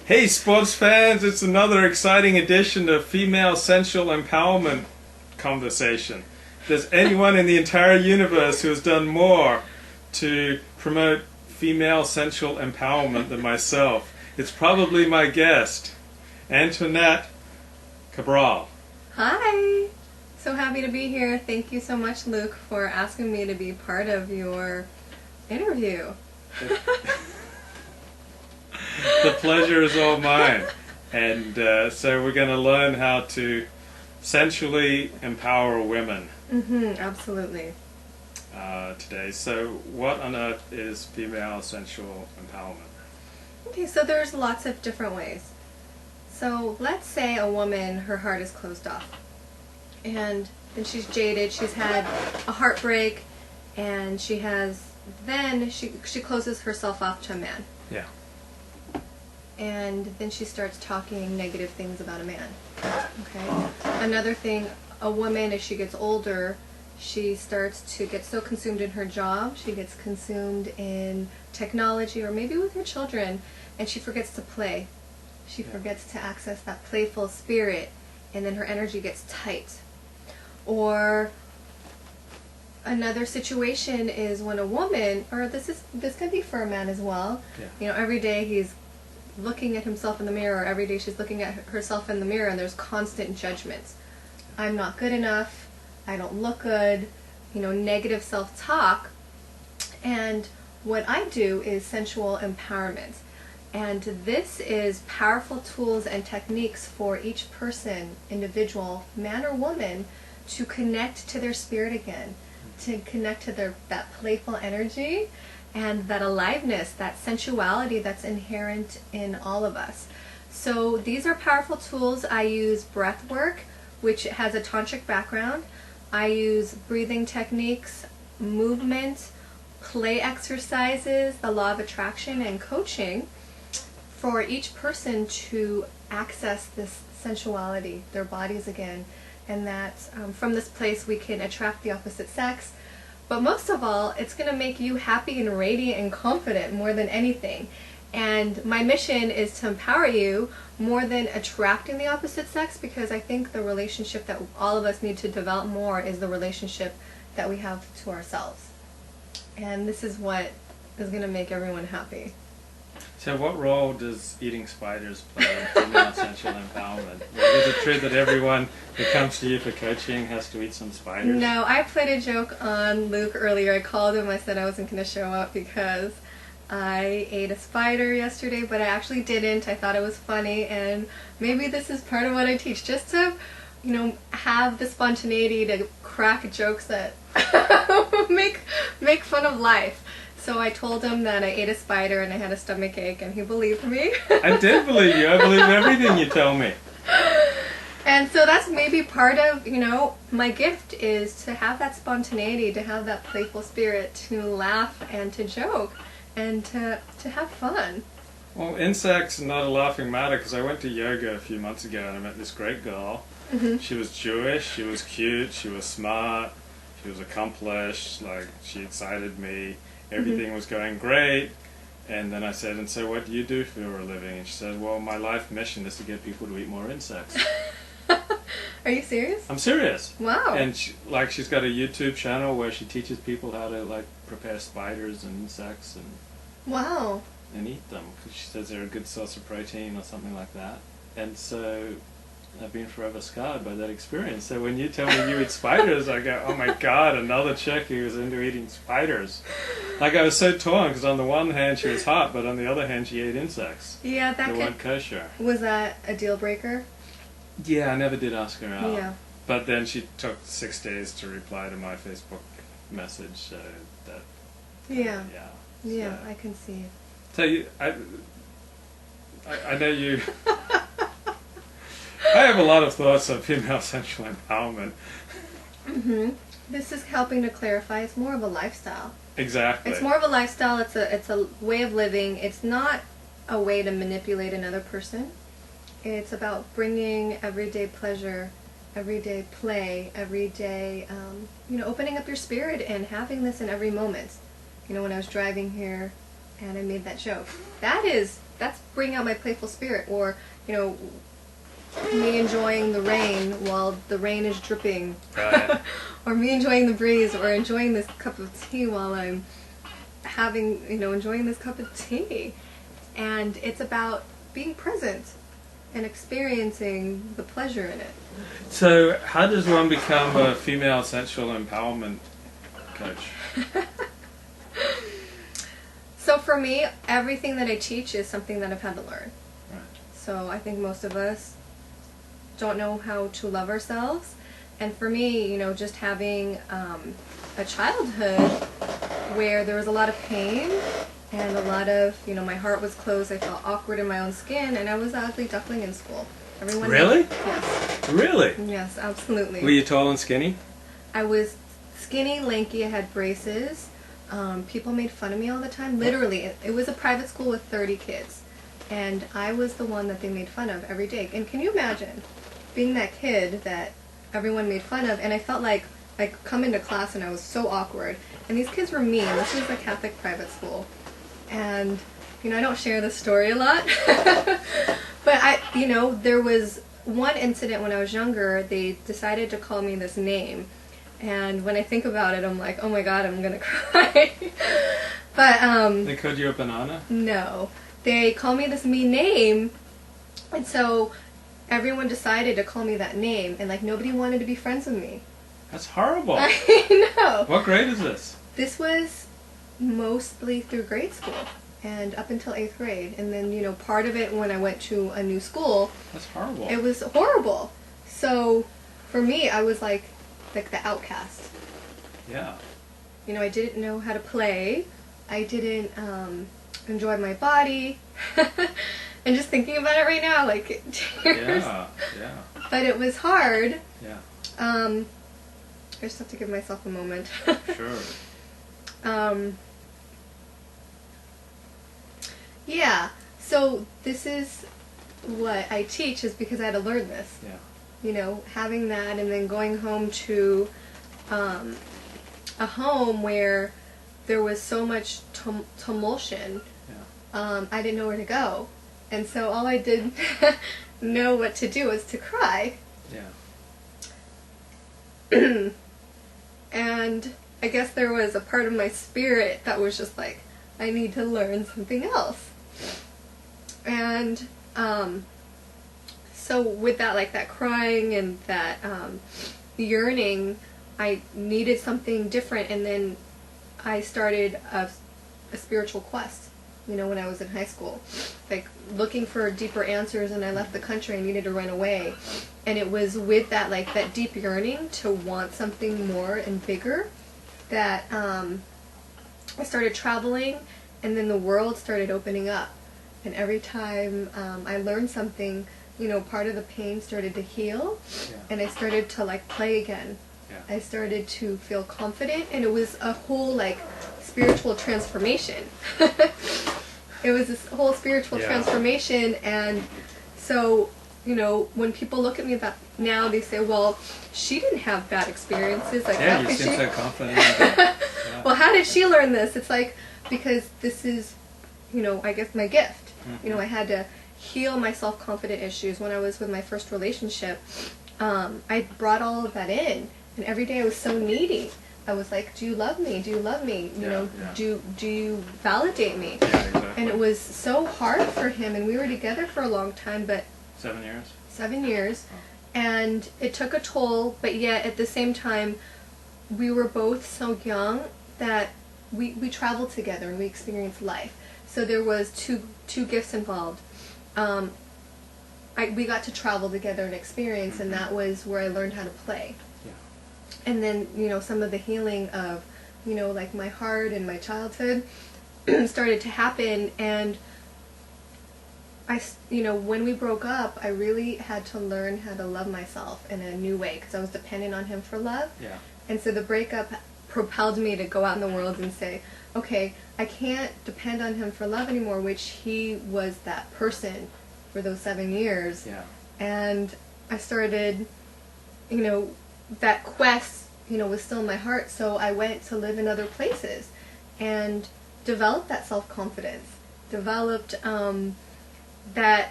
Hey sports fans, it's another exciting edition of Female Sensual Empowerment Conversation. If there's anyone in the entire universe who has done more to promote female sensual empowerment than myself, it's probably my guest, Antoinette Cabral. Hi! So happy to be here. Thank you so much, Luke, for asking me to be part of your interview. The pleasure is all mine. And so we're going to learn how to sensually empower women. Absolutely. Today. So what on earth is female sensual empowerment? Okay, so there's lots of different ways. So let's say a woman, her heart is closed off. And then she's jaded, she's had a heartbreak, and she closes herself off to a man. Yeah. And then she starts talking negative things about a man. Okay. Another thing, a woman, as she gets older, she starts to get so consumed in her job, she gets consumed in technology or maybe with her children, and she forgets to play. She forgets to access that playful spirit, and then her energy gets tight. Or another situation is when a woman, or this can be for a man as well, every day he's looking at himself in the mirror, every day she's looking at herself in the mirror, and there's constant judgments. I'm not good enough, I don't look good, negative self-talk. And what I do is sensual empowerment. And this is powerful tools and techniques for each person, individual, man or woman, to connect to their spirit again, to connect to that playful energy and that aliveness, that sensuality that's inherent in all of us. So these are powerful tools. I use breath work, which has a tantric background. I use breathing techniques, movement, play exercises, the law of attraction, and coaching for each person to access this sensuality, their bodies again, and that from this place we can attract the opposite sex. But most of all, it's going to make you happy and radiant and confident more than anything. And my mission is to empower you more than attracting the opposite sex, because I think the relationship that all of us need to develop more is the relationship that we have to ourselves. And this is what is going to make everyone happy. So what role does eating spiders play in female sensual empowerment? Is it true that everyone who comes to you for coaching has to eat some spiders? No, I played a joke on Luke earlier. I called him, I said I wasn't going to show up because I ate a spider yesterday, but I actually didn't. I thought it was funny, and maybe this is part of what I teach, just to, have the spontaneity to crack jokes that make fun of life. So I told him that I ate a spider and I had a stomach ache, and he believed me. I did believe you. I believe everything you tell me. And so that's maybe part of, my gift is to have that spontaneity, to have that playful spirit, to laugh and to joke and to have fun. Well, insects are not a laughing matter, because I went to yoga a few months ago and I met this great girl. She was Jewish, she was cute, she was smart, she was accomplished, she excited me. Everything was going great, and then I said, and so what do you do for a living? And she said, well, my life mission is to get people to eat more insects. Are you serious? I'm serious. Wow. And she's got a YouTube channel where she teaches people how to prepare spiders and insects Wow. and eat them, because she says they're a good source of protein or something like that. And so I've been forever scarred by that experience. So when you tell me you eat spiders, I go, oh my God, another chick who was into eating spiders. I was so torn, because on the one hand she was hot, but on the other hand she ate insects. Yeah, that weren't kosher. Was that a deal breaker? Yeah, I never did ask her out. Yeah. But then she took 6 days to reply to my Facebook message, so that... Yeah. So, I can see it. So I know you... I have a lot of thoughts on female sensual empowerment. This is helping to clarify. It's more of a lifestyle. Exactly. It's more of a lifestyle. It's a way of living. It's not a way to manipulate another person. It's about bringing everyday pleasure, everyday play, everyday, opening up your spirit and having this in every moment. When I was driving here and I made that joke. That is that's bringing out my playful spirit. Or, you know, me enjoying the rain while the rain is dripping. Right. Or me enjoying the breeze, or enjoying this cup of tea while I'm enjoying this cup of tea. And it's about being present and experiencing the pleasure in it. So, how does one become a female sensual empowerment coach? So for me, everything that I teach is something that I've had to learn. Right. So I think most of us don't know how to love ourselves. And for me, just having a childhood where there was a lot of pain and a lot of, my heart was closed, I felt awkward in my own skin, and I was an ugly duckling in school. Everyone Really? Yes. Really? Yes, absolutely. Were you tall and skinny? I was skinny, lanky, I had braces. People made fun of me all the time. Literally, it was a private school with 30 kids. And I was the one that they made fun of every day. And can you imagine being that kid that everyone made fun of? And I felt like I come into class and I was so awkward. And these kids were mean. This was a Catholic private school. And, I don't share this story a lot. But there was one incident when I was younger. They decided to call me this name. And when I think about it, I'm like, oh my god, I'm gonna cry. But, They called you a banana? No. They called me this mean name, and so everyone decided to call me that name, and, nobody wanted to be friends with me. That's horrible. I know. What grade is this? This was mostly through grade school, and up until 8th grade. And then, part of it when I went to a new school. That's horrible. It was horrible. So, for me, I was like the outcast. Yeah. I didn't know how to play. I didn't enjoy my body. And just thinking about it right now, tears. Yeah. But it was hard. Yeah. I just have to give myself a moment. Sure. Yeah. So this is what I teach, is because I had to learn this. Yeah. Having that, and then going home to a home where there was so much tumultion. Yeah. I didn't know where to go. And so all I did know what to do was to cry. Yeah. And I guess there was a part of my spirit that was just like, I need to learn something else. And so with that, that crying and that yearning, I needed something different. And then I started a spiritual quest, when I was in high school. Looking for deeper answers, and I left the country. I needed to run away. And it was with that, that deep yearning to want something more and bigger, that I started traveling, and then the world started opening up. And every time I learned something, part of the pain started to heal, and I started to play again. Yeah. I started to feel confident, and it was a whole spiritual transformation. It was this whole spiritual transformation, and so when people look at me now, they say, well, she didn't have bad experiences. Yeah, you seem so confident. Yeah. Well, how did she learn this? It's because this is, I guess my gift. Mm-hmm. I had to heal my self-confident issues. When I was with my first relationship, I brought all of that in, and every day I was so needy. I was like, do you love me? Do you love me? Do you validate me? Yeah, exactly. And it was so hard for him, and we were together for a long time, but 7 years? 7 years. Oh. And it took a toll, but yet at the same time, we were both so young that we traveled together and we experienced life. So there was two gifts involved. We got to travel together and experience, Mm-hmm. and that was where I learned how to play. Yeah. And then, some of the healing of, my heart and my childhood started to happen. And when we broke up, I really had to learn how to love myself in a new way, because I was dependent on him for love. Yeah. And so the breakup propelled me to go out in the world and say, okay, I can't depend on him for love anymore, which he was that person for those 7 years. Yeah. And I started, that quest, was still in my heart, so I went to live in other places and developed that self-confidence, developed that